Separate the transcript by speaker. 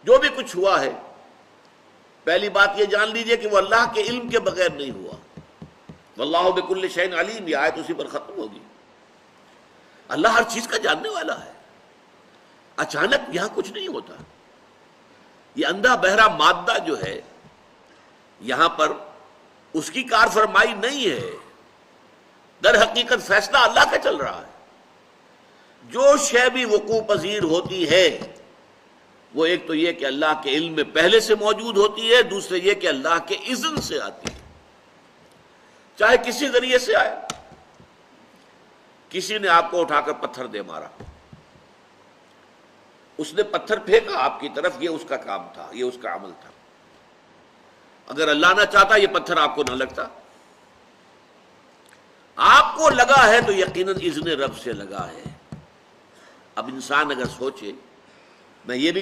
Speaker 1: جو بھی کچھ ہوا ہے پہلی بات یہ جان لیجئے کہ وہ اللہ کے علم کے بغیر نہیں ہوا. واللہ بکل شیء علیم، یہ آیت اسی پر ختم ہوگی. اللہ ہر چیز کا جاننے والا ہے. اچانک یہاں کچھ نہیں ہوتا. یہ اندھا بہرا مادہ جو ہے یہاں پر اس کی کار فرمائی نہیں ہے، در حقیقت فیصلہ اللہ کا چل رہا ہے. جو شے بھی وقوع پذیر ہوتی ہے وہ ایک تو یہ کہ اللہ کے علم میں پہلے سے موجود ہوتی ہے، دوسرے یہ کہ اللہ کے اذن سے آتی ہے. چاہے کسی ذریعے سے آئے. کسی نے آپ کو اٹھا کر پتھر دے مارا، اس نے پتھر پھینکا آپ کی طرف، یہ اس کا کام تھا، یہ اس کا عمل تھا. اگر اللہ نہ چاہتا یہ پتھر آپ کو نہ لگتا. آپ کو لگا ہے تو یقیناً اذن رب سے لگا ہے. اب انسان اگر سوچے، میں یہ بھی